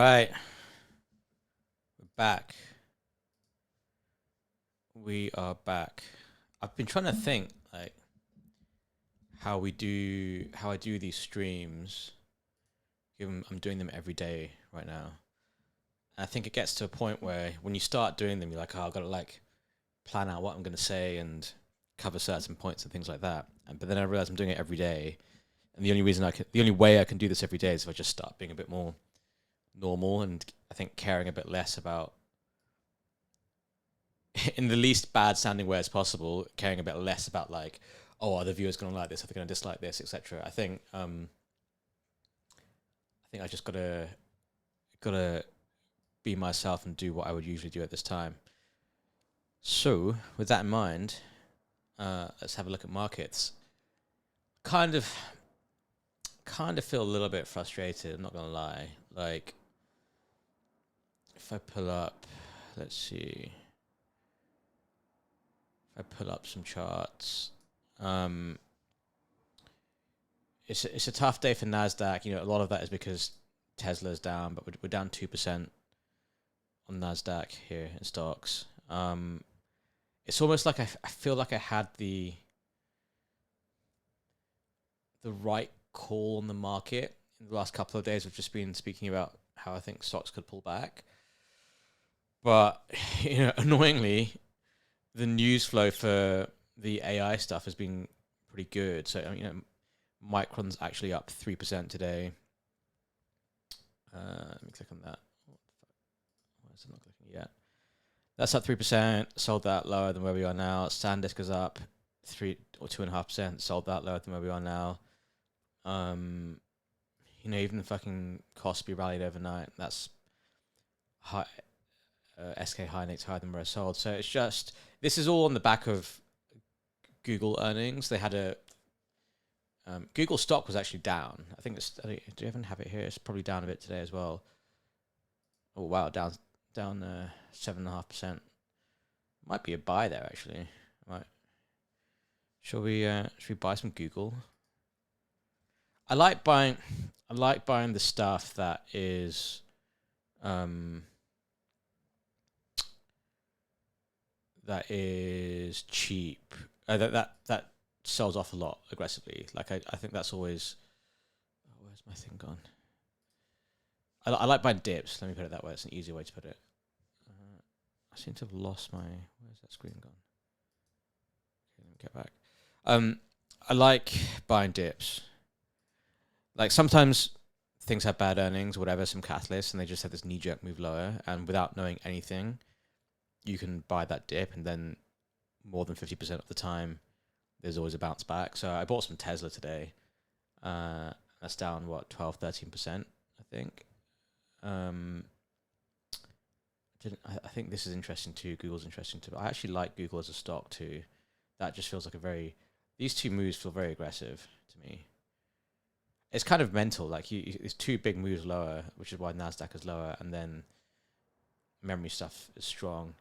right, we're back. We are back. I've been trying to think like how I do these streams. Given I'm doing them every day right now. And I think it gets to a point where when you start doing them, you're like, oh, I've got to like plan out what I'm going to say and cover certain points and things like that. But then I realize I'm doing it every day, and the only way I can do this every day is if I just start being a bit more normal, and I think caring a bit less about, in the least bad sounding way as possible, caring a bit less about like, oh, are the viewers going to like this? Are they going to dislike this, etc. I think I just gotta be myself and do what I would usually do at this time. So with that in mind, let's have a look at markets. Kind of feel a little bit frustrated, I'm not gonna lie. Like, if I pull up, let's see. If I pull up some charts, it's a tough day for Nasdaq. You know, a lot of that is because Tesla's down, but we're down 2% on Nasdaq here in stocks. It's almost like I feel like I had the right call on the market in the last couple of days. We've just been speaking about how I think stocks could pull back, but annoyingly, the news flow for the AI stuff has been pretty good. So Micron's actually up 3% today. Let me click on that. Why is it not clicking yet? That's up 3%. Sold that lower than where we are now. SanDisk is up 3 or 2.5%. Sold that lower than where we are now. Even the fucking Kospi rallied overnight. That's high. SK Hynix higher than where I sold. So it's just, this is all on the back of Google earnings. They had a Google stock was actually down. I think do you even have it here? It's probably down a bit today as well. Oh wow, down 7.5%. Might be a buy there actually. Right. Should we buy some Google? I like buying the stuff that is cheap. That sells off a lot aggressively. Like I think that's always. Oh, where's my thing gone? I like buying dips. Let me put it that way. It's an easier way to put it. I seem to have lost my. Where's that screen gone? Okay, let me get back. I like buying dips. Like sometimes things have bad earnings or whatever, some catalyst, and they just have this knee-jerk move lower, and without knowing anything, you can buy that dip, and then more than 50% of the time, there's always a bounce back. So I bought some Tesla today. That's down, 12, 13%, I think. I think this is interesting too. Google's interesting too. I actually like Google as a stock too. That just feels like these two moves feel very aggressive to me. It's kind of mental. Like it's two big moves lower, which is why Nasdaq is lower, and then memory stuff is strong.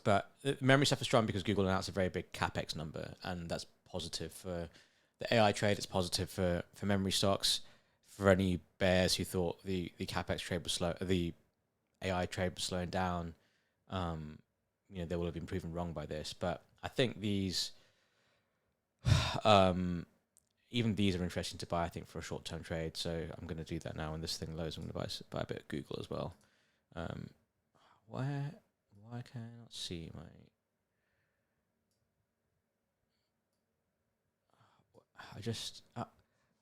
But the memory stuff is strong because Google announced a very big CapEx number, and that's positive for the AI trade. It's positive for memory stocks. For any bears who thought the CapEx trade was slow, the AI trade was slowing down, they will have been proven wrong by this. But I think these, even these are interesting to buy, I think, for a short-term trade. So I'm going to do that now. When this thing loads, I'm going to buy a bit of Google as well. Why can I not see my?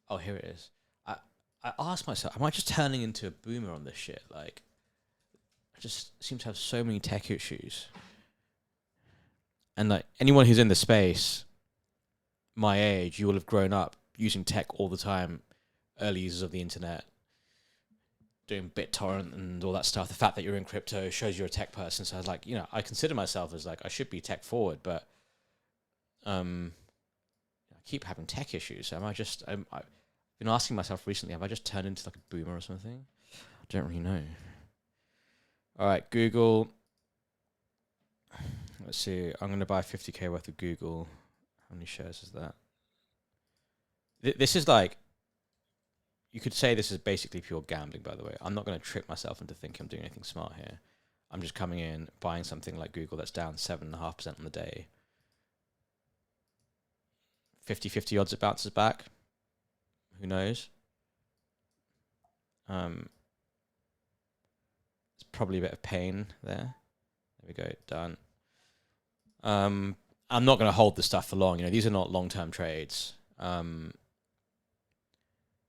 Oh, here it is. I asked myself, am I just turning into a boomer on this shit? Like, I just seem to have so many tech issues. And like anyone who's in the space, my age, you will have grown up using tech all the time, early users of the internet, doing BitTorrent and all that stuff. The fact that you're in crypto shows you're a tech person. So I was like, I consider myself as like, I should be tech forward, but I keep having tech issues. So I've been asking myself recently, have I just turned into like a boomer or something? I don't really know. All right, Google. Let's see. I'm going to buy 50k worth of Google. How many shares is that? This is like, you could say this is basically pure gambling, by the way. I'm not going to trick myself into thinking I'm doing anything smart here. I'm just coming in, buying something like Google that's down 7.5% on the day. 50-50 odds it bounces back. Who knows? It's probably a bit of pain there. There we go, done. I'm not going to hold this stuff for long. These are not long-term trades.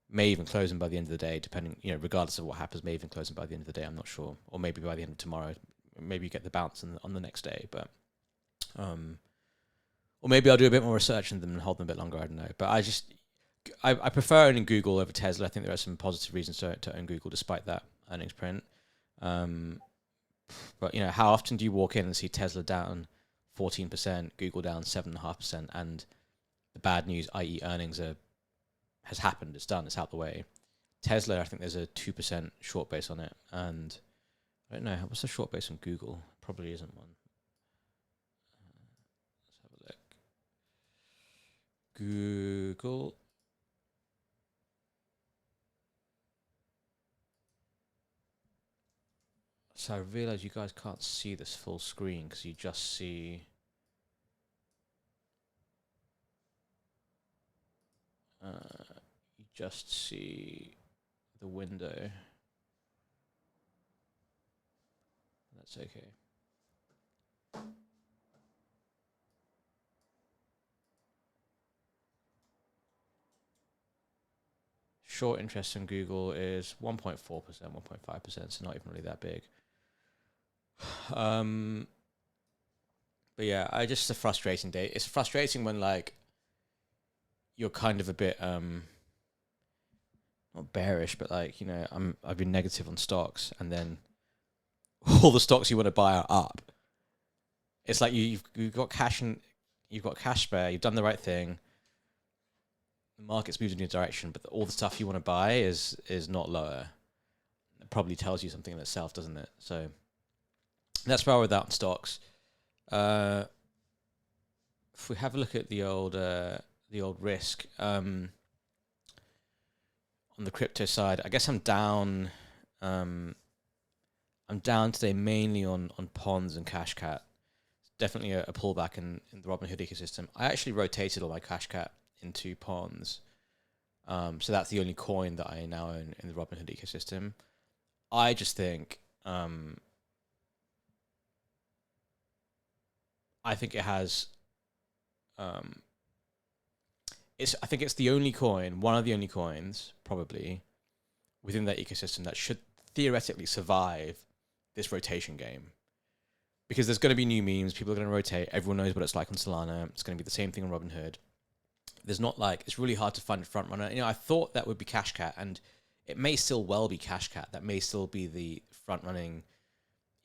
May even close them by the end of the day, depending, regardless of what happens, may even close them by the end of the day, I'm not sure. Or maybe by the end of tomorrow, maybe you get the bounce on the next day, but, or maybe I'll do a bit more research in them and hold them a bit longer, I don't know. But I prefer owning Google over Tesla. I think there are some positive reasons to own Google despite that earnings print. But, how often do you walk in and see Tesla down 14%, Google down 7.5%, and the bad news, i.e. earnings, has happened, it's done, it's out the way. Tesla, I think there's a 2% short base on it, and I don't know, what's the short base on Google? Probably isn't one. Let's have a look. Google. So I realize you guys can't see this full screen because you just see the window. That's okay. Short interest in Google is 1.4%, 1.5%, so not even really that big. But yeah, just a frustrating day. It's frustrating when you're kind of a bit not bearish, but I've been negative on stocks, and then all the stocks you want to buy are up. It's like you've got cash and you've got cash spare. You've done the right thing. The market's moved in your direction, but all the stuff you want to buy is not lower. It probably tells you something in itself, doesn't it? So that's where we're at on stocks. If we have a look at the old risk on the crypto side, I guess I'm down. I'm down today mainly on PONS and CashCat. Definitely a pullback in the Robinhood ecosystem. I actually rotated all my CashCat into PONS. So that's the only coin that I now own in the Robinhood ecosystem. I just think I think it has I think it's the only coin, one of the only coins probably within that ecosystem that should theoretically survive this rotation game. Because there's going to be new memes, people are going to rotate, everyone knows what it's like on Solana, it's going to be the same thing on Robinhood. There's not it's really hard to find a front runner. I thought that would be CashCat, and it may still well be CashCat. That may still be the front running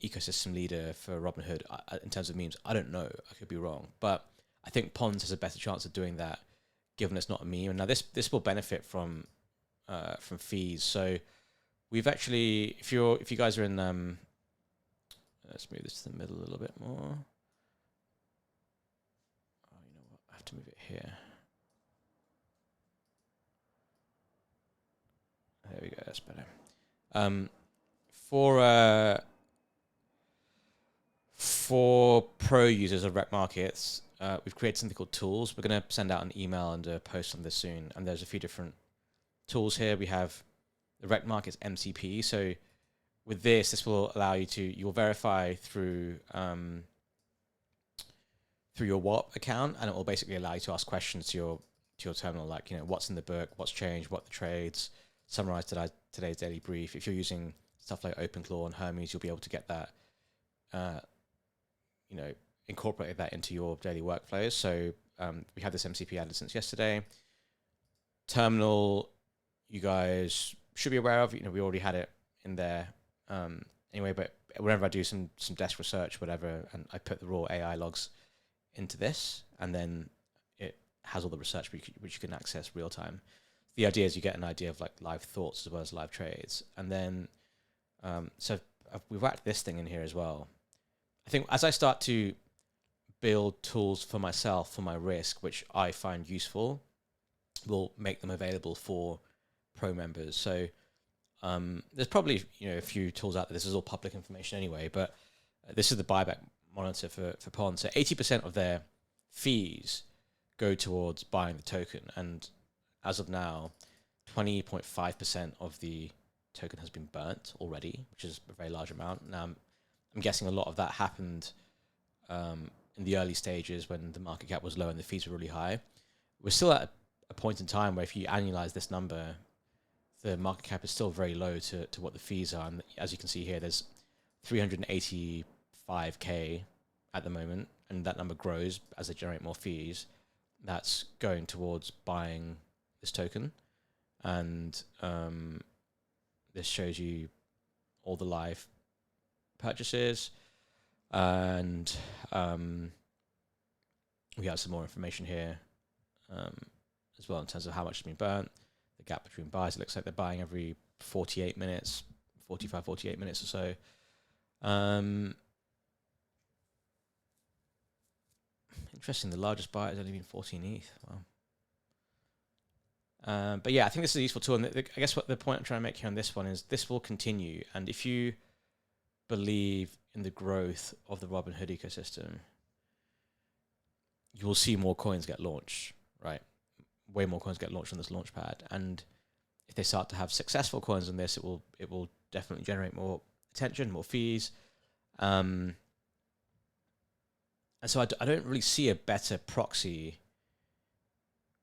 ecosystem leader for Robinhood in terms of memes. I don't know. I could be wrong. But I think PONS has a better chance of doing that, given it's not a meme. And now this will benefit from fees. So we've actually, if you guys are in, let's move this to the middle a little bit more. Oh, you know what? I have to move it here. There we go. That's better. For pro users of Rekt Mkts, we've created something called tools. We're going to send out an email and a post on this soon. And there's a few different tools here. We have the Rekt Mkts MCP. So with this will allow you'll verify through your WAP account, and it will basically allow you to ask questions to your terminal, like, what's in the book, what's changed, what the trades, summarize today's daily brief. If you're using stuff like OpenClaw and Hermes, you'll be able to get that, incorporate that into your daily workflows. So we have this MCP added since yesterday. Terminal, you guys should be aware of. We already had it in there anyway. But whenever I do some desk research, whatever, and I put the raw AI logs into this, and then it has all the research which you can access real time. The idea is you get an idea of live thoughts as well as live trades, and then so we've whacked this thing in here as well. I think as I start to build tools for myself, for my risk, which I find useful, we'll make them available for pro members. So there's probably a few tools out there. This is all public information anyway, but this is the buyback monitor for PONS. So 80% of their fees go towards buying the token, and as of now, 20.5% of the token has been burnt already, which is a very large amount. Now, I'm guessing a lot of that happened in the early stages when the market cap was low and the fees were really high. We're still at a point in time where if you annualize this number, the market cap is still very low to what the fees are. And as you can see here, there's 385K at the moment, and that number grows as they generate more fees. That's going towards buying this token. And this shows you all the live purchases, and we have some more information here as well in terms of how much has been burnt, the gap between buys. It looks like they're buying every 48 minutes, 48 minutes or so. Interesting, the largest buy has only been 14 ETH. Wow. But yeah, I think this is a useful tool. And I guess what the point I'm trying to make here on this one is this will continue. And if you believe in the growth of the Robinhood ecosystem, you will see more coins get launched, right? Way more coins get launched on this launchpad. And if they start to have successful coins on this, it will definitely generate more attention, more fees. And so I don't really see a better proxy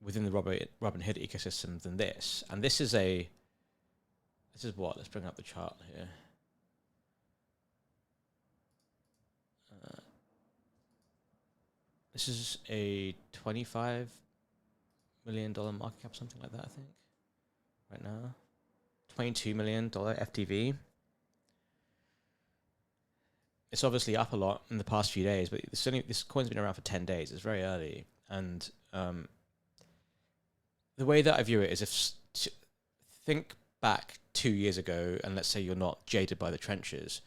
within the Robinhood ecosystem than this. And this is what? Let's bring up the chart here. This is a $25 million market cap, something like that, I think, right now. $22 million FTV. It's obviously up a lot in the past few days, but this coin's been around for 10 days. It's very early. And the way that I view it is think back 2 years ago, and let's say you're not jaded by the trenches.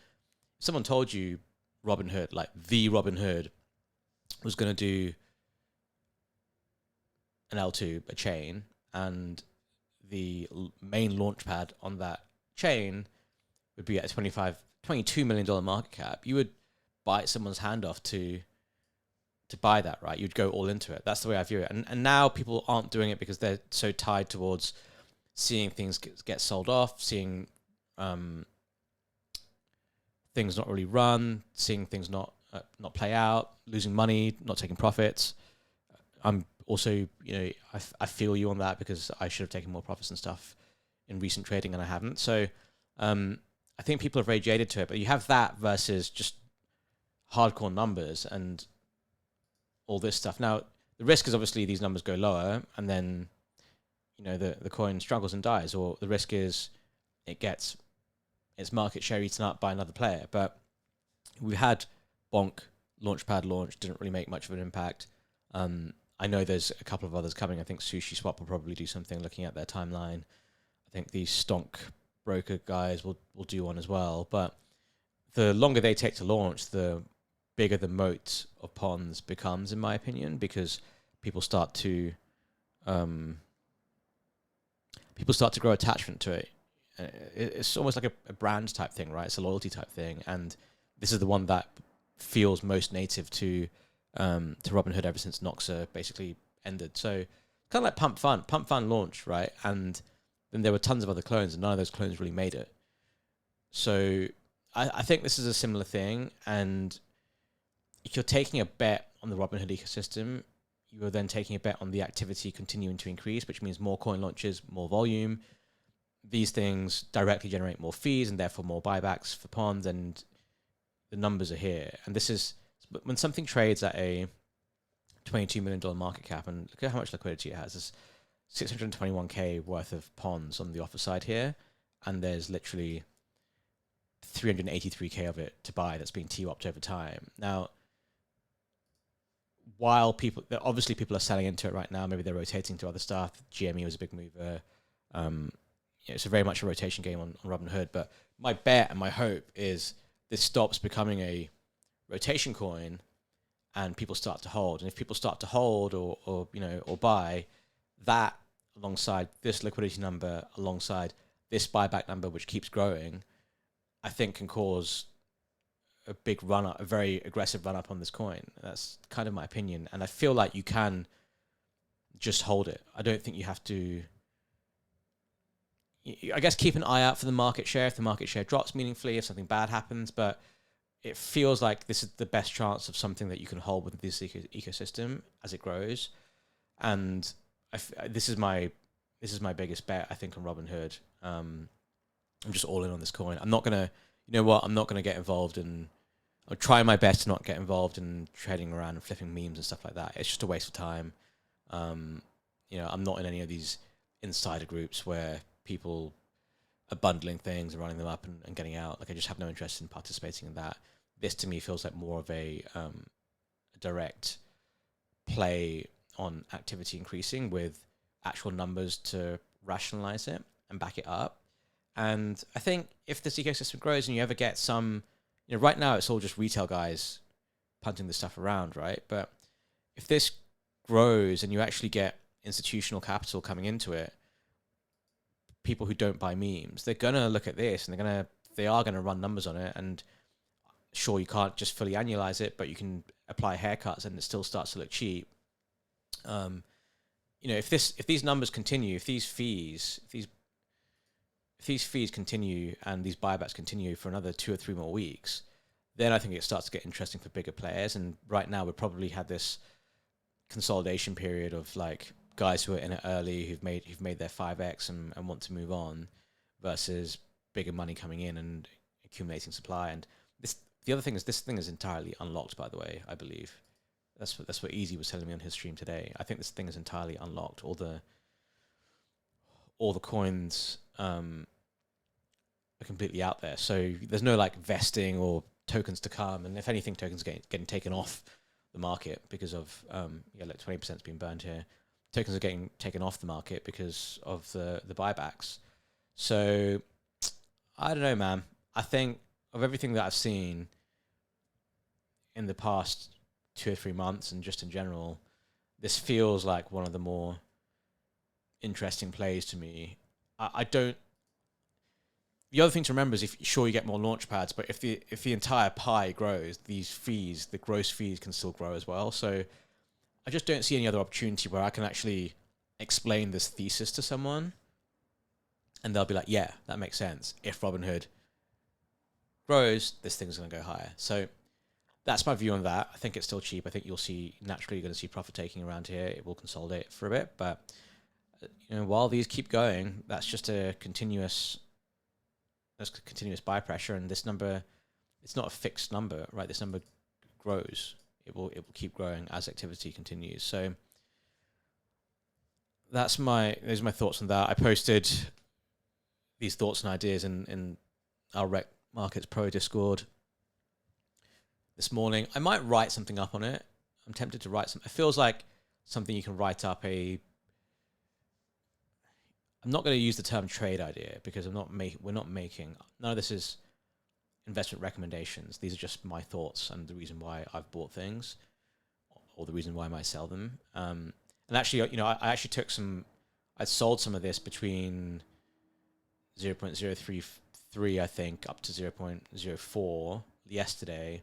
If someone told you Robinhood, like the Robinhood, was going to do an L2, a chain, and the main launchpad on that chain would be at a $22 million market cap, you would bite someone's hand off to buy that, right? You'd go all into it. That's the way I view it. And now people aren't doing it because they're so tied towards seeing things get sold off, seeing things not really run, seeing things not play out, losing money, not taking profits. I'm also, I feel you on that because I should have taken more profits and stuff in recent trading and I haven't. So I think people are very jaded to it, but you have that versus just hardcore numbers and all this stuff. Now, the risk is obviously these numbers go lower and then, the coin struggles and dies, or the risk is it gets its market share eaten up by another player. But we had Bonk Launchpad launch, didn't really make much of an impact. I know there's a couple of others coming. I think SushiSwap will probably do something looking at their timeline. I think the Stonk broker guys will do one as well. But the longer they take to launch, the bigger the moat of PONS becomes, in my opinion, because people start to grow attachment to it. It's almost like a brand type thing, right? It's a loyalty type thing, and this is the one that feels most native to Robinhood ever since Noxa basically ended. So kind of like Pump Fund launched, right? And then there were tons of other clones, and none of those clones really made it. So I think this is a similar thing, and if you're taking a bet on the Robinhood ecosystem, you are then taking a bet on the activity continuing to increase, which means more coin launches, more volume. These things directly generate more fees and therefore more buybacks for PONS, and the numbers are here. And this is when something trades at a $22 million market cap, and look at how much liquidity it has. There's 621K worth of PONS on the offer side here, and there's literally 383K of it to buy that's being TWAPped over time. Now, while people are selling into it right now, maybe they're rotating to other stuff. GME was a big mover. It's very much a rotation game on Robinhood. But my bet and my hope is this stops becoming a rotation coin, and people start to hold. And if people start to hold or buy, that alongside this liquidity number, alongside this buyback number, which keeps growing, I think can cause a big run up, a very aggressive run up on this coin. That's kind of my opinion. And I feel like you can just hold it. I don't think you have to, I guess, keep an eye out for the market share. If the market share drops meaningfully, if something bad happens, but it feels like this is the best chance of something that you can hold with this ecosystem as it grows. And this is my biggest bet, I think, on Robinhood. I'm just all in on this coin. I'm not gonna, you know what? I'm not gonna get involved in. I'll try my best to not get involved in trading around and flipping memes and stuff like that. It's just a waste of time. You know, I'm not in any of these insider groups where people are bundling things and running them up and getting out. Like, I just have no interest in participating in that. This to me feels like more of a direct play on activity increasing with actual numbers to rationalize it and back it up. And I think if this ecosystem grows and you ever get some, you know, right now it's all just retail guys punting this stuff around, right? But if this grows and you actually get institutional capital coming into it, people who don't buy memes, they're gonna look at this and they are gonna run numbers on it. And sure, you can't just fully annualize it, but you can apply haircuts and it still starts to look cheap. You know, if these numbers continue, if these fees continue and these buybacks continue for another 2 or 3 more weeks, then I think it starts to get interesting for bigger players. And right now, we've probably had this consolidation period of like guys who are in it early, who've made their 5x and want to move on, versus bigger money coming in and accumulating supply. And the other thing is, this thing is entirely unlocked, by the way, I believe. That's what Easy was telling me on his stream today. I think this thing is entirely unlocked. All the coins are completely out there. So there's no like vesting or tokens to come. And if anything, tokens getting taken off the market because of like 20% has been burned here. Tokens are getting taken off the market because of the buybacks. So I don't know, man. I think of everything that I've seen in the past 2 or 3 months and just in general, this feels like one of the more interesting plays to me. I don't. The other thing to remember is, if sure you get more launch pads, but if the entire pie grows, these fees, the gross fees, can still grow as well. So I just don't see any other opportunity where I can actually explain this thesis to someone and they'll be like, yeah, that makes sense. If Robinhood grows, this thing's going to go higher. So that's my view on that. I think it's still cheap. I think you're going to see profit taking around here. It will consolidate for a bit, but you know, while these keep going, that's just a continuous buy pressure. And this number, it's not a fixed number, right? This number grows. It will keep growing as activity continues. So those are my thoughts on that. I posted these thoughts and ideas in our Rekt Mkts Pro Discord this morning. I might write something up on it. I'm tempted to write some. It feels like something you can write up I'm not going to use the term trade idea because we're not making, none of this is investment recommendations. These are just my thoughts and the reason why I've bought things or the reason why I might sell them. And actually, you know, I actually I sold some of this between 0.033, I think, up to 0.04 yesterday.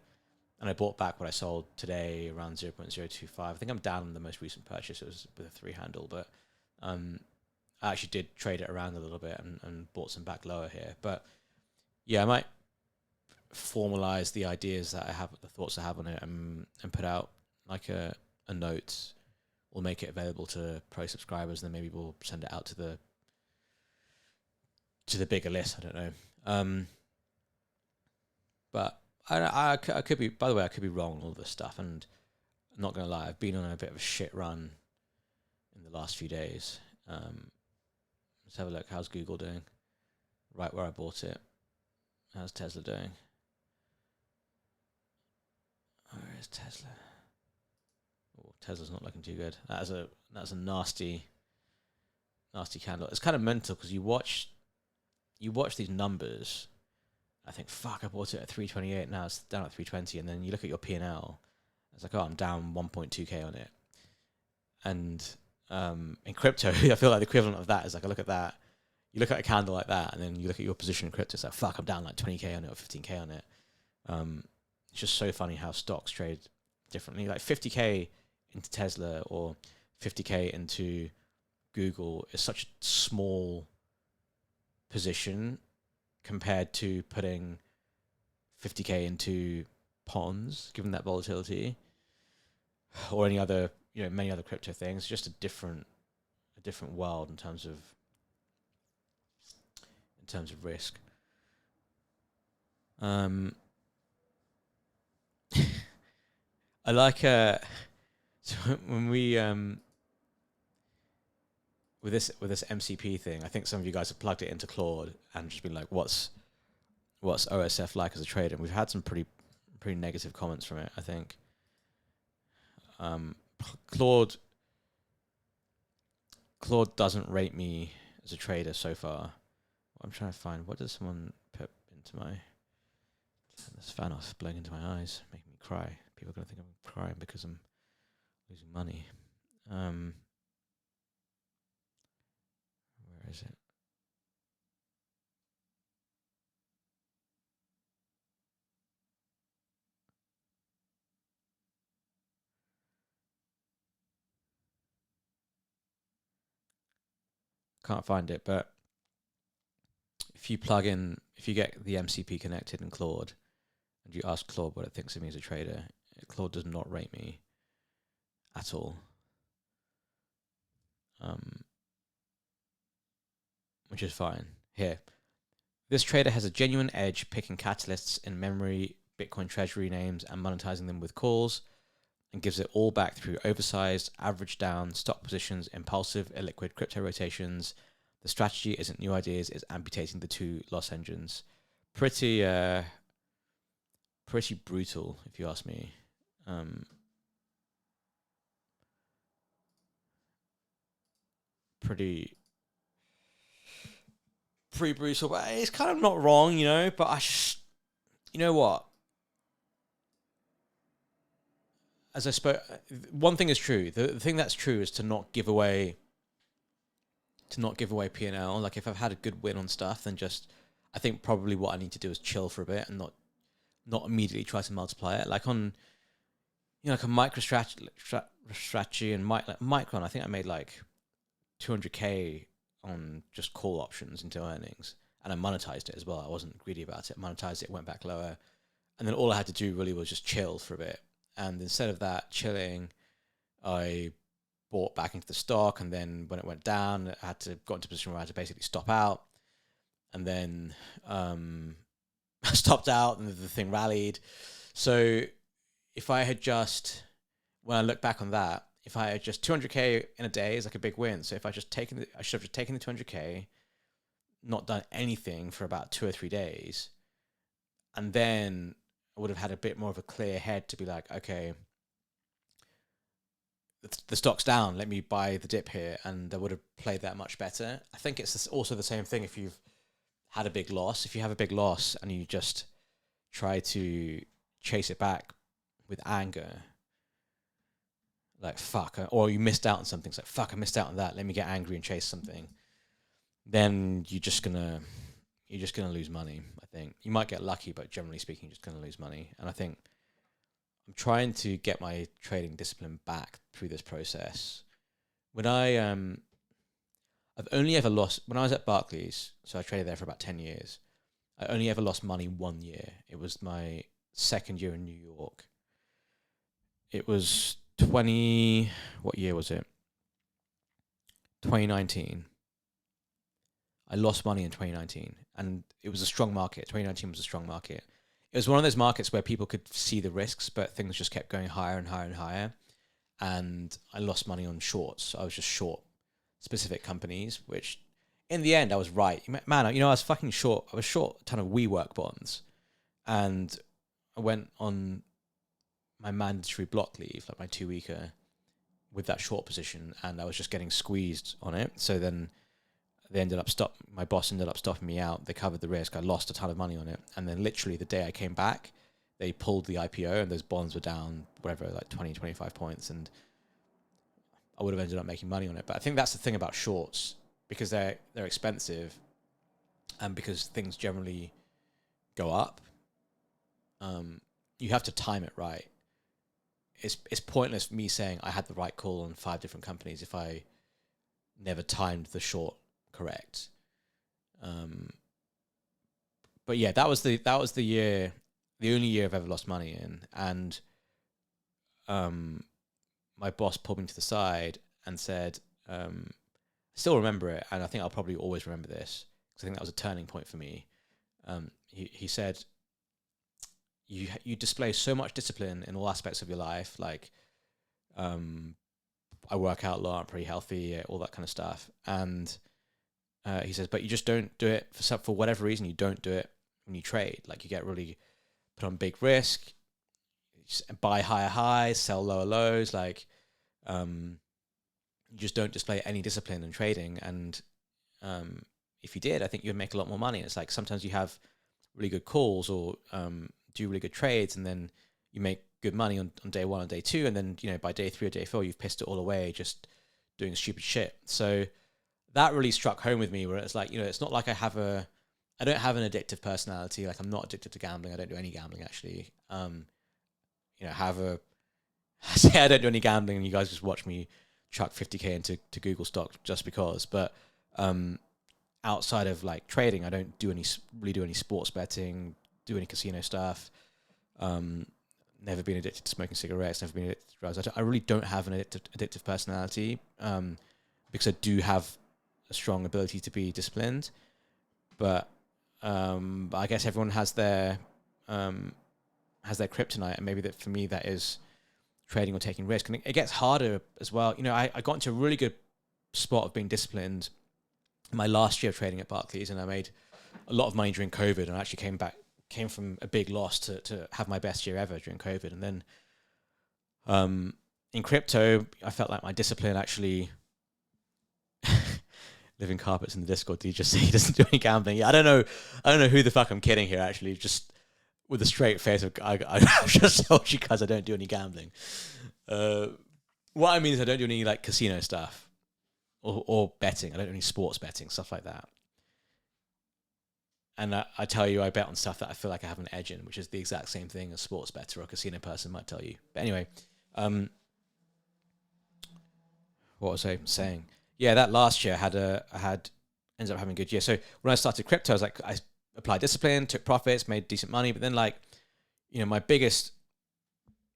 And I bought back what I sold today around 0.025. I think I'm down on the most recent purchase. It was with a 3 handle, but I actually did trade it around a little bit and bought some back lower here. But yeah, I might formalize the ideas that I have, the thoughts I have on it, and put out like a note. We'll make it available to pro subscribers, and then maybe we'll send it out to the bigger list. I don't know. But I could be, by the way, I could be wrong on all this stuff, and I'm not going to lie, I've been on a bit of a shit run in the last few days. Let's have a look. How's Google doing? Right where I bought it. How's Tesla doing? Where is Tesla? Oh, Tesla's not looking too good. That's a nasty candle. It's kind of mental because you watch these numbers. I think, fuck, I bought it at 328. Now it's down at 320. And then you look at your P&L. It's like, oh, I'm down 1.2k on it. And In crypto, I feel like the equivalent of that is like, I look at that, you look at a candle like that, and then you look at your position in crypto, it's like, fuck, I'm down like 20k on it or 15k on it. It's just so funny how stocks trade differently. Like 50k into Tesla or 50k into Google is such a small position compared to putting 50k into PONS, given that volatility, or any other, many other crypto things. It's just a different world in terms of risk. I like so when we with this MCP thing, I think some of you guys have plugged it into Claude and just been like, what's OSF like as a trader? And we've had some pretty negative comments from it, I think. Claude doesn't rate me as a trader so far. I'm trying to find, what does someone put into my, turn this fan off, blowing into my eyes, making me cry. People are going to think I'm crying because I'm losing money. Where is it? Can't find it, but if you get the MCP connected in Claude, and you ask Claude what it thinks of me as a trader, Claude does not rate me at all. Which is fine. Here, this trader has a genuine edge picking catalysts in memory Bitcoin treasury names and monetizing them with calls, and gives it all back through oversized, average down stock positions, impulsive, illiquid crypto rotations. The strategy isn't new ideas, it's amputating the two loss engines. Pretty brutal, if you ask me. Pretty brutal, but it's kind of not wrong, but I just, you know what? As I spoke, one thing is true. The thing that's true is to not give away P&L. Like if I've had a good win on stuff, then just, I think probably what I need to do is chill for a bit and not immediately try to multiply it. Like on, like a MicroStrategy and Micron, I think I made like 200k on just call options into earnings, and I monetized it as well. I wasn't greedy about it. Monetized it, went back lower, and then all I had to do really was just chill for a bit. And instead of that chilling, I bought back into the stock, and then when it went down, I had to got into a position where I had to basically stop out, and then I stopped out, and the thing rallied. So if I had just, when I look back on that, if I had just 200k in a day is like a big win. So if I should have just taken the 200k, not done anything for about 2 or 3 days, and then I would have had a bit more of a clear head to be like, okay, the stock's down, let me buy the dip here, and I would have played that much better. I think it's also the same thing if you've had a big loss. If you have a big loss and you just try to chase it back with anger, like fuck, or you missed out on something, it's like fuck, I missed out on that, let me get angry and chase something, then you're just gonna lose money. I think you might get lucky, but generally speaking, you're just gonna lose money. And I think I'm trying to get my trading discipline back through this process. When I've only ever lost, when I was at Barclays, so I traded there for about 10 years, I only ever lost money 1 year. It was my second year in New York. It was what year was it? 2019. I lost money in 2019, and it was a strong market. 2019 was a strong market. It was one of those markets where people could see the risks, but things just kept going higher and higher and higher. And I lost money on shorts. I was just short specific companies, which in the end I was right. Man, I was fucking short. I was short a ton of WeWork bonds, and I went on my mandatory block leave, like my 2-weeker, with that short position, and I was just getting squeezed on it. So then my boss ended up stopping me out. They covered the risk. I lost a ton of money on it. And then literally the day I came back, they pulled the IPO and those bonds were down, whatever, like 20, 25 points. And I would have ended up making money on it. But I think that's the thing about shorts, because they're expensive, and because things generally go up. You have to time it right. It's pointless me saying I had the right call on 5 different companies if I never timed the short correct. But yeah, that was the year, the only year I've ever lost money in, and my boss pulled me to the side and said, I still remember it, and I think I'll probably always remember this, because I think that was a turning point for me. He said, you display so much discipline in all aspects of your life, like I work out a lot, I'm pretty healthy, all that kind of stuff. And he says, but you just don't do it for whatever reason. You don't do it when you trade. Like, you get really put on big risk, buy higher highs, sell lower lows. Like, you just don't display any discipline in trading. And if you did, I think you'd make a lot more money. It's like sometimes you have really good calls or do really good trades, and then you make good money on day 1 and day 2, and then by day 3 or day 4 you've pissed it all away just doing stupid shit. So that really struck home with me, where it's like, it's not like I don't have an addictive personality. Like, I'm not addicted to gambling. I don't do any gambling, actually. Say I don't do any gambling and you guys just watch me chuck 50k into Google stock just because. But outside of like trading, I don't really do any sports betting, do any casino stuff. Never been addicted to smoking cigarettes, never been addicted to drugs. I really don't have an addictive personality, because I do have a strong ability to be disciplined. But I guess everyone has their kryptonite, and maybe that for me that is trading or taking risk. And it gets harder as well. I got into a really good spot of being disciplined in my last year of trading at Barclays, and I made a lot of money during COVID, and I actually came from a big loss to have my best year ever during COVID. And then in crypto, I felt like my discipline actually living carpets in the Discord. Did you just say he doesn't do any gambling? Yeah, I don't know who the fuck I'm kidding here, actually. Just with a straight face of, I just told you guys I don't do any gambling. What I mean is I don't do any like casino stuff or betting. I don't do any sports betting, stuff like that. And I tell you, I bet on stuff that I feel like I have an edge in, which is the exact same thing a sports bettor or a casino person might tell you. But anyway, what was I saying? Yeah, that last year ended up having a good year. So when I started crypto, I was like, I applied discipline, took profits, made decent money. But then it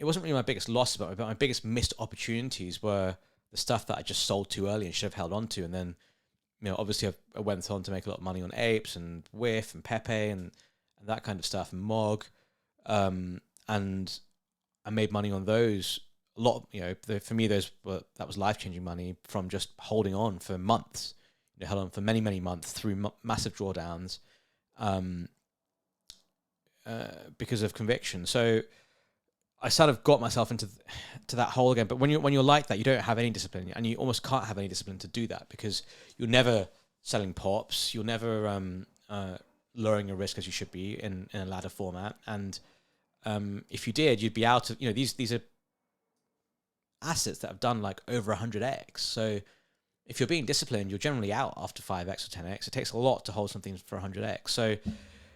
wasn't really my biggest loss, but my biggest missed opportunities were the stuff that I just sold too early and should have held on to. And then, obviously I went on to make a lot of money on apes and WIF and Pepe and that kind of stuff, and MOG. And I made money on those a lot. For me, that was life-changing money from just holding on for months. Held on for many, many months through massive drawdowns because of conviction. So I sort of got myself into that hole again. But when you're like that, you don't have any discipline, and you almost can't have any discipline to do that, because you're never selling pops, you're never lowering your risk as you should be in a ladder format. And if you did, you'd be out of these are assets that have done like over 100x. So if you're being disciplined, you're generally out after 5x or 10x. It takes a lot to hold something for 100x. So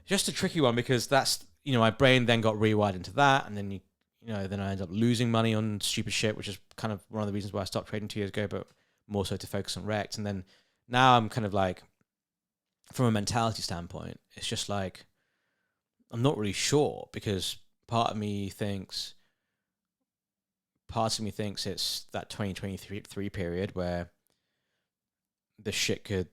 just a tricky one, because that's my brain then got rewired into that, and then then I ended up losing money on stupid shit, which is kind of one of the reasons why I stopped trading 2 years ago, but more so to focus on Rekt. And then now I'm kind of like, from a mentality standpoint, it's just like, I'm not really sure, because part of me thinks it's that 2023 period where this shit could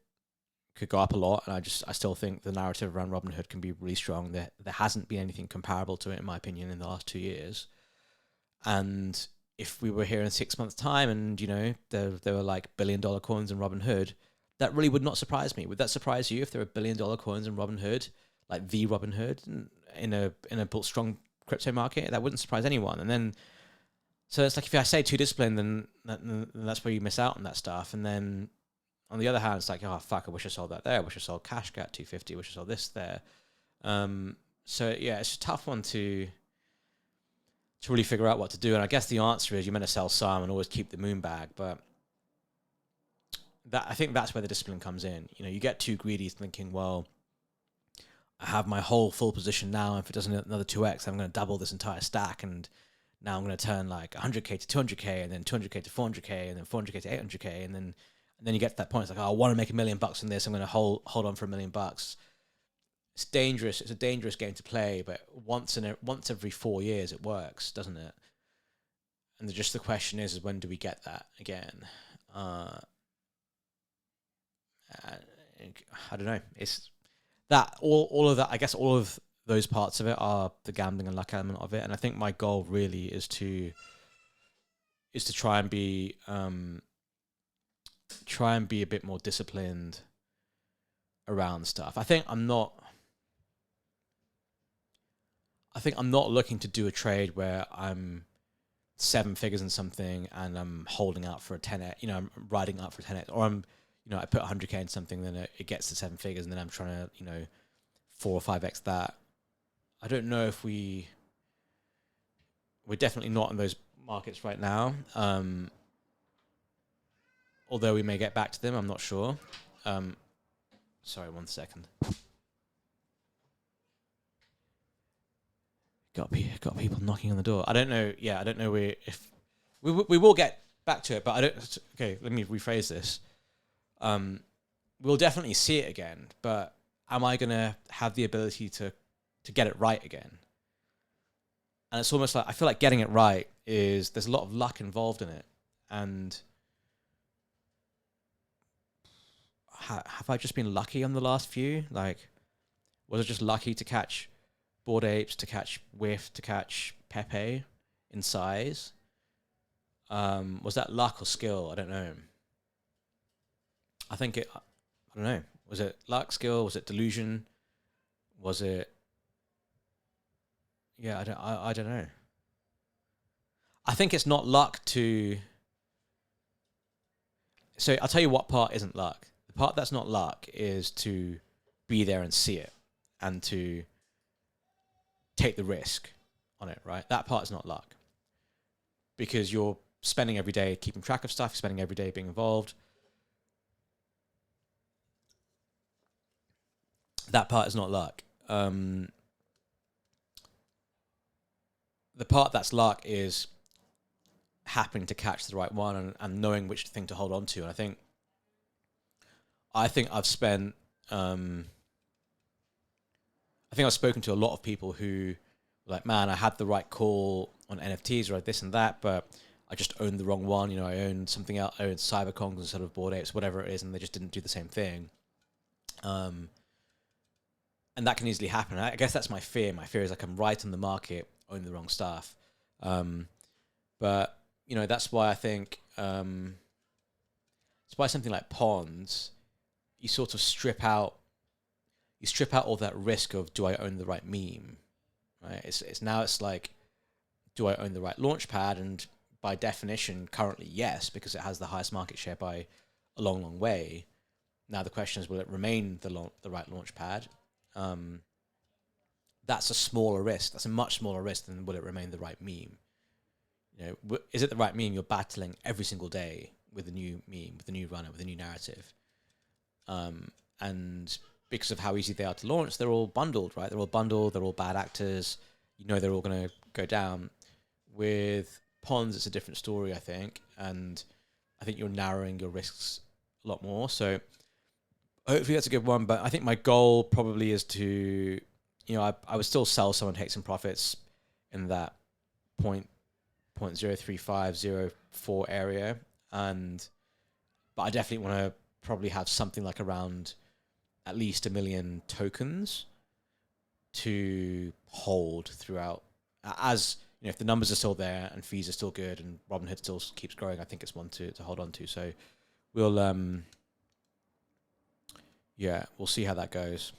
go up a lot, and I still think the narrative around Robinhood can be really strong. There hasn't been anything comparable to it, in my opinion, in the last 2 years. And if we were here in 6 months' time, and there were like $1 billion coins in Robinhood, that really would not surprise me. Would that surprise you if there were $1 billion coins in Robinhood, like the Robinhood, in a strong crypto market? That wouldn't surprise anyone. And then, so it's like, if I say too disciplined, then that's where you miss out on that stuff. And then on the other hand, it's like, oh fuck, I wish I sold that there. I wish I sold Cashcat at 250. I wish I sold this there. So yeah, it's a tough one to really figure out what to do. And I guess the answer is you're meant to sell some and always keep the moon bag. But I think that's where the discipline comes in. You know, you get too greedy thinking, well, I have my whole full position now. If it does another 2x, I'm going to double this entire stack. And now I'm going to turn like 100K to 200K and then 200K to 400K and then 400K to 800K. And then you get to that point. It's like, oh, I want to make $1 million from this. I'm going to hold on for $1 million. It's dangerous. It's a dangerous game to play, but once every 4 years it works, doesn't it? And just the question is when do we get that again? I don't know. It's that all of that. I guess all of those parts of it are the gambling and luck element of it. And I think my goal really is to try and be a bit more disciplined around stuff. I think I'm not looking to do a trade where I'm 7 figures in something and I'm holding out for a 10x, you know, I'm riding out for a 10x, or I'm, you know, I put 100K in something, then it gets to 7 figures and then I'm trying to, you know, 4 or 5x that. I don't know if we're definitely not in those markets right now. Although we may get back to them, I'm not sure. Sorry, 1 second. Got people knocking on the door. I don't know. Yeah, I don't know if we will get back to it, but I don't. Okay, let me rephrase this. We'll definitely see it again, but am I gonna have the ability to get it right again? And it's almost like I feel like getting it right there's a lot of luck involved in it, and have I just been lucky on the last few? Like, was I just lucky to catch Bored Apes, to catch Whiff, to catch Pepe in size? Was that luck or skill? I don't know. I don't know. Was it luck, skill? Was it delusion? Was it? Yeah, I don't know. I think it's not luck to. So I'll tell you what part isn't luck. The part that's not luck is to be there and see it, and to take the risk on it, right? That part is not luck. Because you're spending every day keeping track of stuff, spending every day being involved. That part is not luck. The part that's luck is happening to catch the right one and knowing which thing to hold on to. And I think I've spent I think I've spoken to a lot of people who were like, man, I had the right call on NFTs or this and that, but I just owned the wrong one. You know, I owned something else. I owned Cybercongs instead of Bored Apes, whatever it is, and they just didn't do the same thing. And that can easily happen. I guess that's my fear. My fear is like I'm right on the market, own the wrong stuff. But, you know, that's why I think, it's why something like PONS, you sort of strip out all that risk of, do I own the right meme, right? It's like, do I own the right launchpad? And by definition, currently, yes, because it has the highest market share by a long, long way. Now the question is, will it remain the right launchpad? That's a smaller risk. That's a much smaller risk than will it remain the right meme. You know, is it the right meme? You're battling every single day with a new meme, with a new runner, with a new narrative. And because of how easy they are to launch, they're all bundled, right? They're all bundled. They're all bad actors. You know, they're all going to go down. With PONS, it's a different story, I think. And I think you're narrowing your risks a lot more. So hopefully that's a good one. But I think my goal probably is to, you know, I would still sell some and take some profits in that 0.03504 area. But I definitely want to probably have something like around at least 1 million tokens to hold throughout. As you know, if the numbers are still there and fees are still good and Robinhood still keeps growing, I think it's one to hold on to. So we'll we'll see how that goes.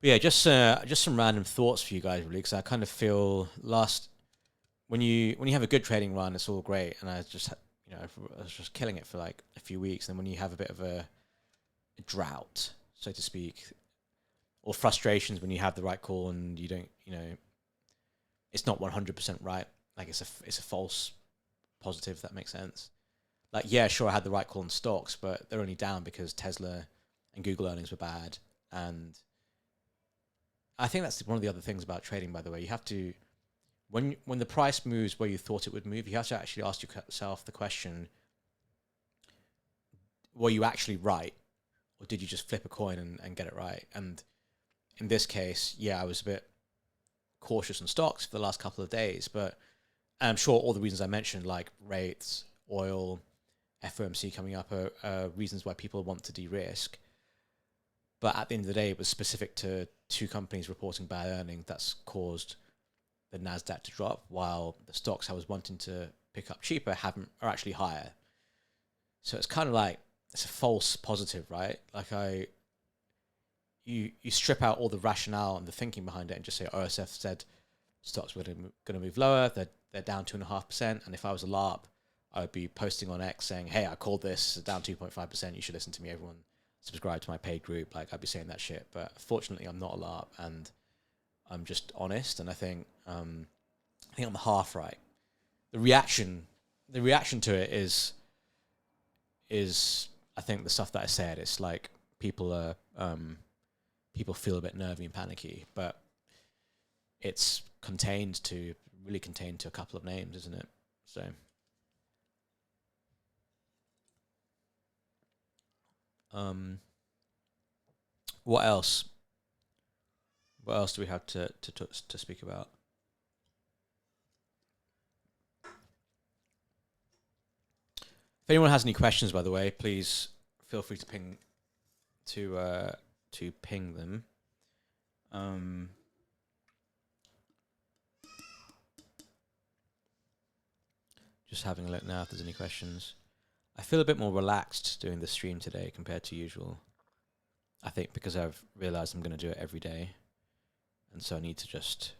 But yeah, just some random thoughts for you guys, really, because I kind of feel when you have a good trading run, it's all great, and I was just killing it for like a few weeks, and then when you have a bit of a drought, so to speak, or frustrations when you have the right call and you don't, you know, it's not 100% right. Like it's a false positive, if that makes sense. like, yeah, sure, I had the right call on stocks, but they're only down because Tesla and Google earnings were bad. And I think that's one of the other things about trading, by the way. You have to, when the price moves where you thought it would move, you have to actually ask yourself the question, were you actually right? Or did you just flip a coin and get it right? And in this case, yeah, I was a bit cautious on stocks for the last couple of days, but I'm sure all the reasons I mentioned, like rates, oil, FOMC coming up, are reasons why people want to de-risk. But at the end of the day, it was specific to two companies reporting bad earnings that's caused the NASDAQ to drop, while the stocks I was wanting to pick up cheaper are actually higher. So it's kind of like, it's a false positive, right? Like you strip out all the rationale and the thinking behind it and just say OSF said stocks were going to move lower, they're down 2.5%, and if I was a LARP, I would be posting on X saying, hey, I called this down 2.5%, you should listen to me, everyone subscribe to my paid group. Like, I'd be saying that shit. But fortunately, I'm not a LARP, and I'm just honest, and I think I'm the half right. The reaction to it is I think the stuff that I said. It's like people feel a bit nervy and panicky, but it's really contained to a couple of names, isn't it? So what else? What else do we have to speak about? If anyone has any questions, by the way, please feel free to ping them. Just having a look now if there's any questions. I feel a bit more relaxed doing the stream today compared to usual. I think because I've realized I'm going to do it every day, and so I need to just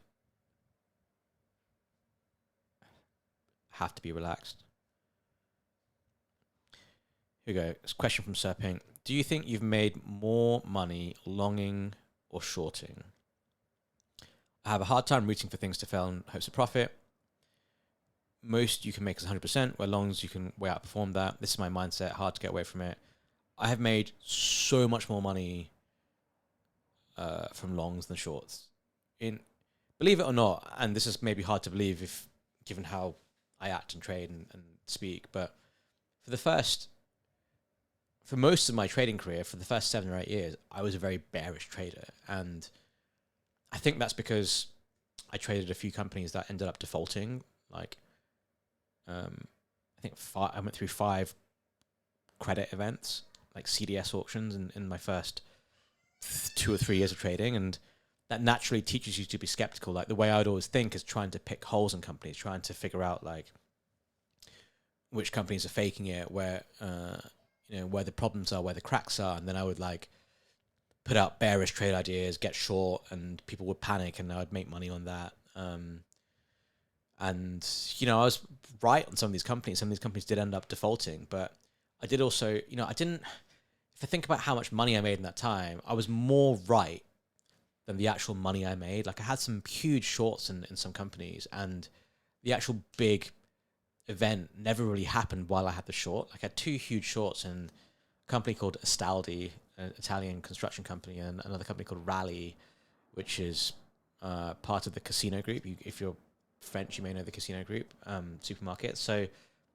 have to be relaxed. Here we go. It's a question from Serping. Do you think you've made more money longing or shorting? I have a hard time rooting for things to fail in hopes of profit. Most you can make is 100%, where longs you can way outperform that. This is my mindset, hard to get away from it. I have made so much more money from longs than shorts. Believe it or not, and this is maybe hard to believe given how I act and trade and speak, but for most of my trading career, for the first 7 or 8 years, I was a very bearish trader. And I think that's because I traded a few companies that ended up defaulting. Like, I think I went through 5 credit events, like CDS auctions in my first 2 or 3 years of trading. And that naturally teaches you to be skeptical. Like, the way I'd always think is trying to pick holes in companies, trying to figure out like which companies are faking it, where where the problems are, where the cracks are, and then I would like put out bearish trade ideas, get short, and people would panic, and I would make money on that. And I was right on some of these companies. Some of these companies did end up defaulting, but I did also, I didn't. If I think about how much money I made in that time, I was more right than the actual money I made. Like, I had some huge shorts in some companies, and the actual big event never really happened while I had the short. Like, I had 2 huge shorts in a company called Astaldi, an Italian construction company, and another company called Rally, which is part of the Casino Group. If you're French, you may know the Casino Group supermarket. So I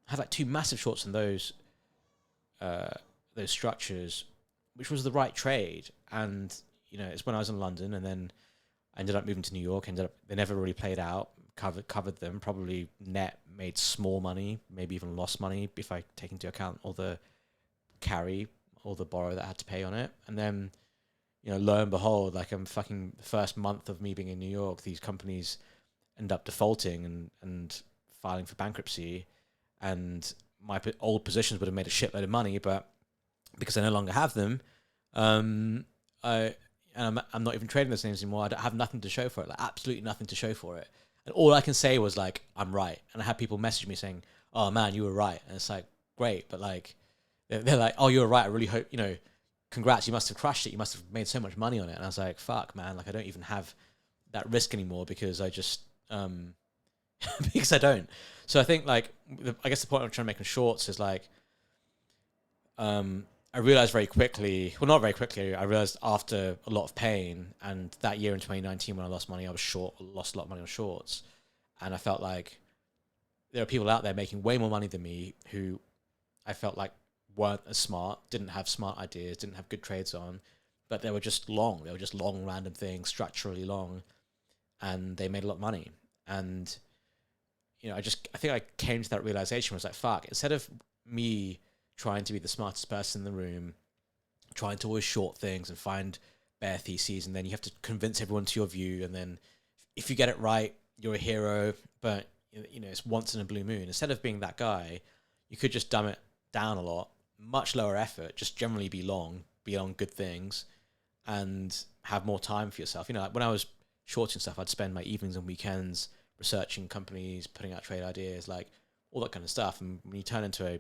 had like 2 massive shorts in those structures, which was the right trade. And it's when I was in London, and then I ended up moving to New York. They never really played out. Covered them, probably net made small money, maybe even lost money if I take into account all the carry, all the borrow that I had to pay on it. And then, lo and behold, like, I'm fucking the first month of me being in New York, these companies end up defaulting and filing for bankruptcy, and my old positions would have made a shitload of money, but because I no longer have them, I'm not even trading those names anymore. I have nothing to show for it, like absolutely nothing to show for it. And all I can say was like, I'm right. And I had people message me saying, oh man, you were right. And it's like, great. But like, they're like, oh, you were right. I really hope, congrats. You must have crushed it. You must have made so much money on it. And I was like, fuck, man. Like, I don't even have that risk anymore because I just, because I don't. So I think like, I guess the point I'm trying to make on shorts is like, I realized very quickly, well, not very quickly, I realized after a lot of pain, and that year in 2019 when I lost money, I was lost a lot of money on shorts. And I felt like there are people out there making way more money than me who I felt like weren't as smart, didn't have smart ideas, didn't have good trades on, but they were just long. They were just long random things, structurally long, and they made a lot of money. And, you know, I think I came to that realization where I was like, fuck, instead of me trying to be the smartest person in the room, trying to always short things and find bear theses, and then you have to convince everyone to your view, and then if you get it right, you're a hero, but you know, it's once in a blue moon. Instead of being that guy, you could just dumb it down a lot, much lower effort, just generally be on good things, and have more time for yourself. You know, like when I was shorting stuff, I'd spend my evenings and weekends researching companies, putting out trade ideas, like all that kind of stuff. And when you turn into a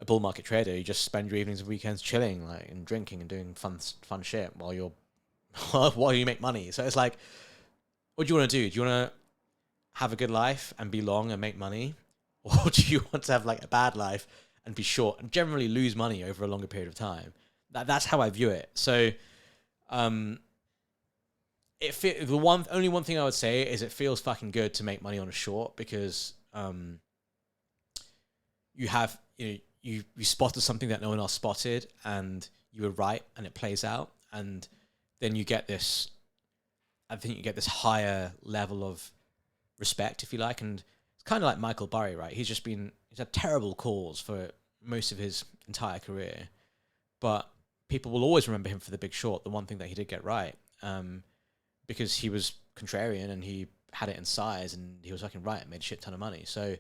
bull market trader, you just spend your evenings and weekends chilling, like, and drinking and doing fun shit while you make money. So it's like, what do you want to do? Do you want to have a good life and be long and make money, or do you want to have like a bad life and be short and generally lose money over a longer period of time? That's how I view it. So, only one thing I would say is it feels fucking good to make money on a short, because you have, you know, you spotted something that no one else spotted, and you were right, and it plays out, and then you get this. I think you get this higher level of respect, if you like, and it's kind of like Michael Burry, right? He's had terrible calls for most of his entire career, but people will always remember him for The Big Short, the one thing that he did get right, because he was contrarian and he had it in size and he was fucking right and made a shit ton of money. So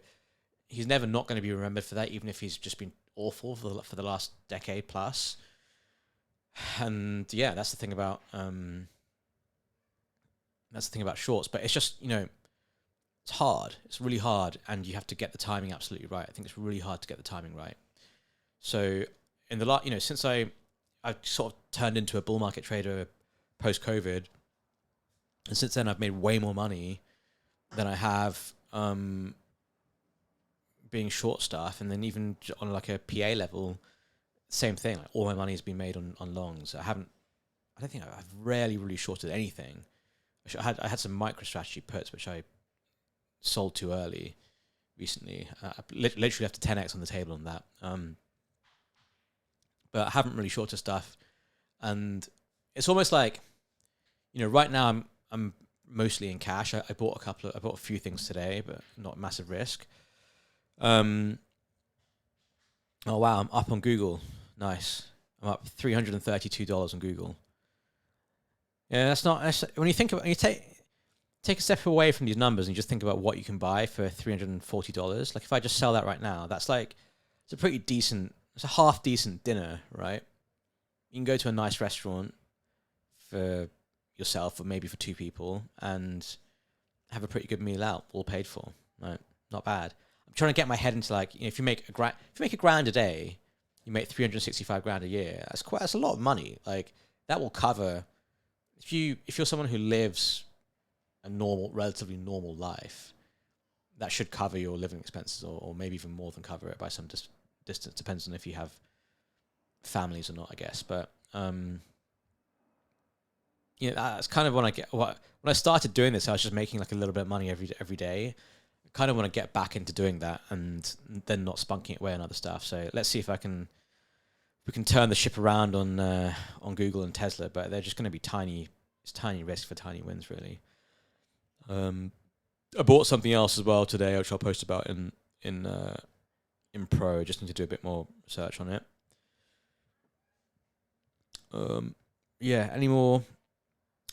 he's never not going to be remembered for that, even if he's just been awful for the last decade plus. And yeah, that's the thing about shorts. But it's just, you know, it's hard. It's really hard, and you have to get the timing absolutely right. I think it's really hard to get the timing right. So in the last, you know, since I sort of turned into a bull market trader post COVID, and since then I've made way more money than I have being short stuff, and then even on like a PA level, same thing. Like all my money has been made on longs. I've rarely really shorted anything. I had some MicroStrategy puts which I sold too early recently. I literally left a 10x on the table on that. But I haven't really shorted stuff, and it's almost like, you know, right now I'm mostly in cash. I bought a few things today, but not massive risk. Oh wow, I'm up on Google. Nice. I'm up $332 on Google. Yeah, that's when you think about, when you take a step away from these numbers and you just think about what you can buy for $340. Like if I just sell that right now, that's like, it's a half decent dinner, right? You can go to a nice restaurant for yourself or maybe for two people and have a pretty good meal out, all paid for, right? Not bad. I'm trying to get my head into, like, you know, if you make a grand a day, you make 365 grand a year. That's a lot of money. Like that will cover, if you're someone who lives a relatively normal life, that should cover your living expenses, or maybe even more than cover it by some distance. Depends on if you have families or not, I guess. But you know, that's kind of when I started doing this, I was just making like a little bit of money every day. I kind of want to get back into doing that and then not spunking it away on other stuff. So let's see if we can turn the ship around on Google and Tesla, but they're just going to be tiny risk for tiny wins, really. I bought something else as well today, which I'll post about in Pro. Just need to do a bit more research on it. Yeah, any more?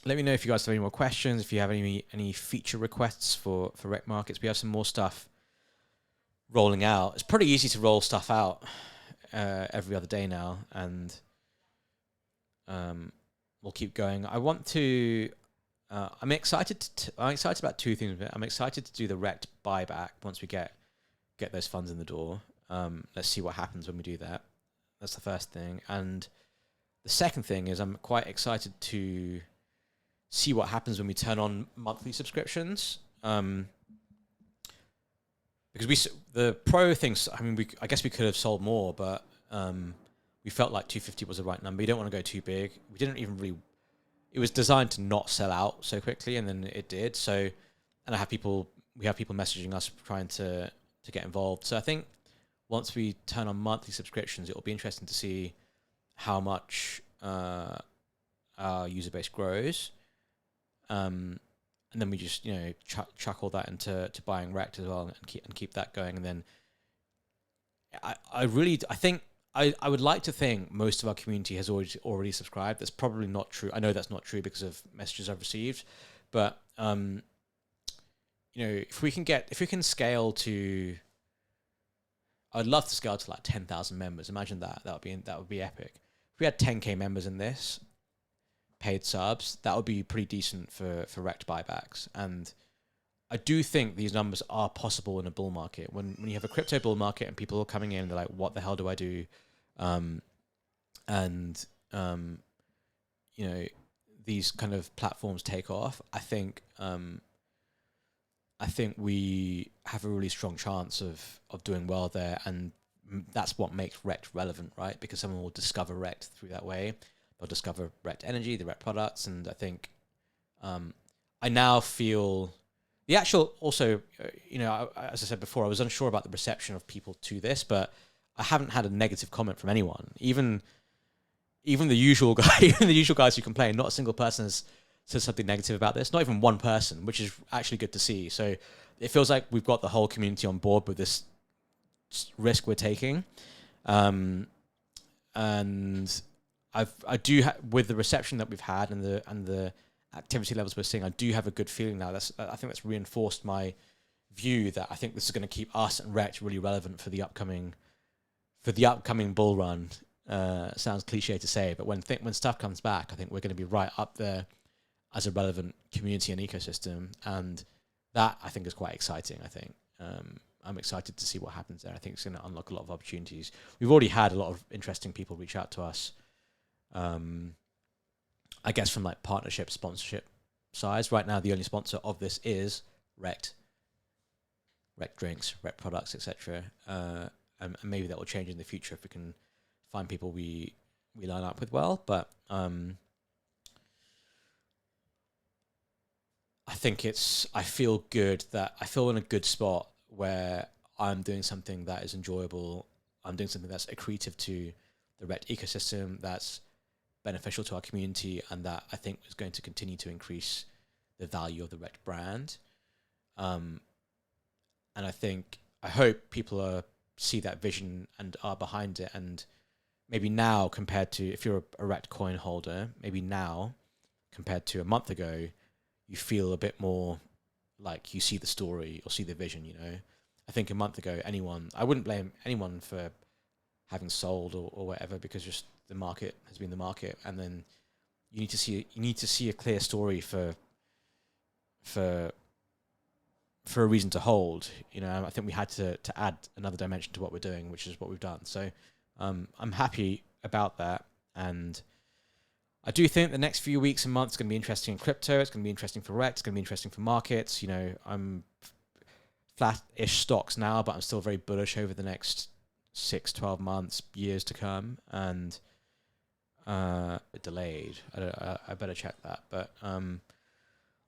Let me know if you guys have any more questions. If you have any feature requests for Rekt Markets, we have some more stuff rolling out. It's pretty easy to roll stuff out every other day now, and we'll keep going. I want to. I'm excited about two things. I'm excited to do the Rekt buyback once we get those funds in the door. Let's see what happens when we do that. That's the first thing. And the second thing is I'm quite excited to see what happens when we turn on monthly subscriptions. Because the Pro things, I mean, I guess we could have sold more, but we felt like 250 was the right number. You don't want to go too big. We didn't even really. It was designed to not sell out so quickly, and then it did. So, and we have people messaging us trying to get involved. So I think once we turn on monthly subscriptions, it will be interesting to see how much our user base grows. And then we just, chuck all that into buying Rekt as well, and keep that going. And then I think I would like to think most of our community has already subscribed. That's probably not true. I know that's not true because of messages I've received, but if we can scale to, I'd love to scale to like 10,000 members. Imagine that. That would be epic. If we had 10K members in this, paid subs, that would be pretty decent for Rekt buybacks. And I do think these numbers are possible in a bull market. When you have a crypto bull market and people are coming in, they're like, what the hell do I do? These kind of platforms take off. I think we have a really strong chance of doing well there, and that's what makes Rekt relevant, right? Because someone will discover Rekt through that way. They'll discover Rekt Energy, the Rekt products, and I think I now feel the actual. Also, as I said before, I was unsure about the reception of people to this, but I haven't had a negative comment from anyone. Even the usual guys who complain, not a single person has said something negative about this. Not even one person, which is actually good to see. So it feels like we've got the whole community on board with this risk we're taking, and with the reception that we've had and the activity levels we're seeing, I do have a good feeling now. I think that's reinforced my view that I think this is going to keep us and Rekt really relevant for the upcoming bull run. Sounds cliche to say, but when stuff comes back, I think we're going to be right up there as a relevant community and ecosystem, and that I think is quite exciting. I think I'm excited to see what happens there. I think it's going to unlock a lot of opportunities. We've already had a lot of interesting people reach out to us. I guess from like partnership, sponsorship size. Right now, the only sponsor of this is Rekt drinks, Rekt products, etc. And maybe that will change in the future if we can find people we line up with well. But I feel good that I feel in a good spot where I'm doing something that is enjoyable. I'm doing something that's accretive to the Rekt ecosystem, that's beneficial to our community, and that I think is going to continue to increase the value of the Rekt brand. And I hope people see that vision and are behind it. And maybe now, compared to if you're a Rekt coin holder, maybe now compared to a month ago, you feel a bit more like you see the story or see the vision. I think a month ago, I wouldn't blame anyone for having sold or whatever, because just the market has been the market, and then you need to see a clear story for a reason to hold. I think we had to add another dimension to what we're doing, which is what we've done. So I'm happy about that, and I do think the next few weeks and months are going to be interesting in crypto. It's going to be interesting for Rekt. It's going to be interesting for markets. I'm flat-ish stocks now, but I'm still very bullish over the next 6, 12 months, years to come. And delayed. I better check that. But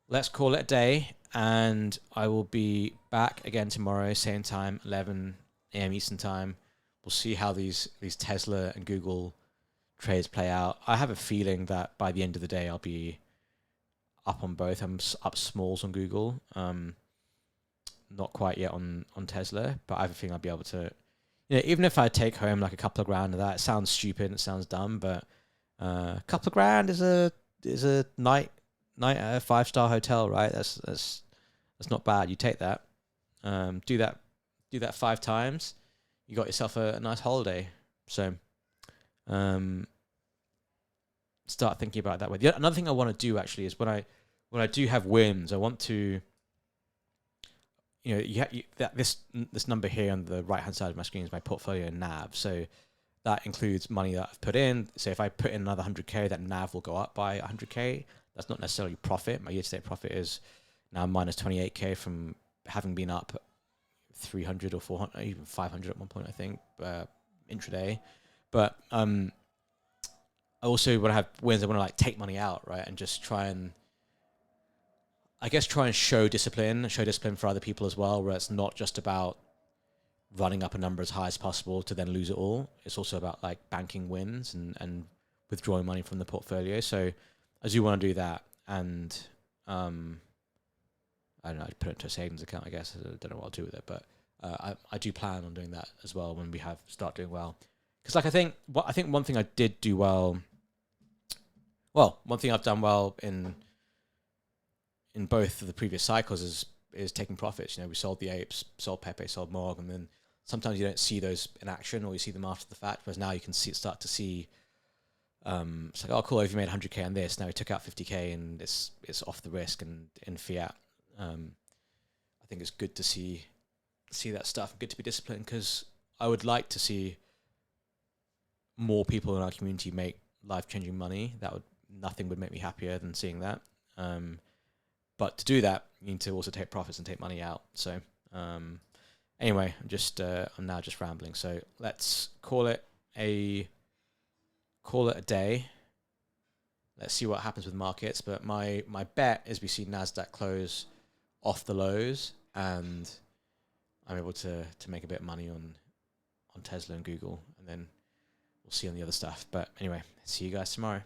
let's call it a day. And I will be back again tomorrow, same time, 11 a.m. Eastern time. We'll see how these Tesla and Google trades play out. I have a feeling that by the end of the day, I'll be up on both. I'm up smalls on Google. Not quite yet on Tesla, but I have a feeling I'll be able to, even if I take home like a couple of grand of that, it sounds stupid, it sounds dumb, but a couple of grand is a night at a 5-star hotel, right? That's not bad. You take that, do that 5 times, you got yourself a nice holiday. So, start thinking about it that way. Another thing I want to do actually is when I do have wins, I want to, this number here on the right hand side of my screen is my portfolio NAV. So that includes money that I've put in. So if I put in another 100K, that NAV will go up by 100K. That's not necessarily profit. My year-to-date profit is now minus 28K from having been up 300 or 400, even 500 at one point, I think, intraday. But I also want to have wins. I want to like take money out, right, and just try and, I guess, try and show discipline for other people as well, where it's not just about running up a number as high as possible to then lose it all. It's also about like banking wins and withdrawing money from the portfolio. So I do want to do that, and I don't know, I'd put it into a savings account, I guess. I don't know what I'll do with it, but I do plan on doing that as well when we start doing well. Because like I think one thing I did do well. Well, one thing I've done well in both of the previous cycles is taking profits. You know, we sold the apes, sold Pepe, sold Morg, and then sometimes you don't see those in action, or you see them after the fact. Whereas now you can start to see. It's like, oh, cool, if you made 100K on this, now we took out 50K, and it's off the risk and in fiat. I think it's good to see that stuff. Good to be disciplined, because I would like to see more people in our community make life-changing money. Nothing would make me happier than seeing that. But to do that, you need to also take profits and take money out. So anyway, I'm now just rambling. So let's call it a day. Let's see what happens with markets. But my bet is we see Nasdaq close off the lows, and I'm able to make a bit of money on Tesla and Google, and then we'll see on the other stuff. But anyway, see you guys tomorrow.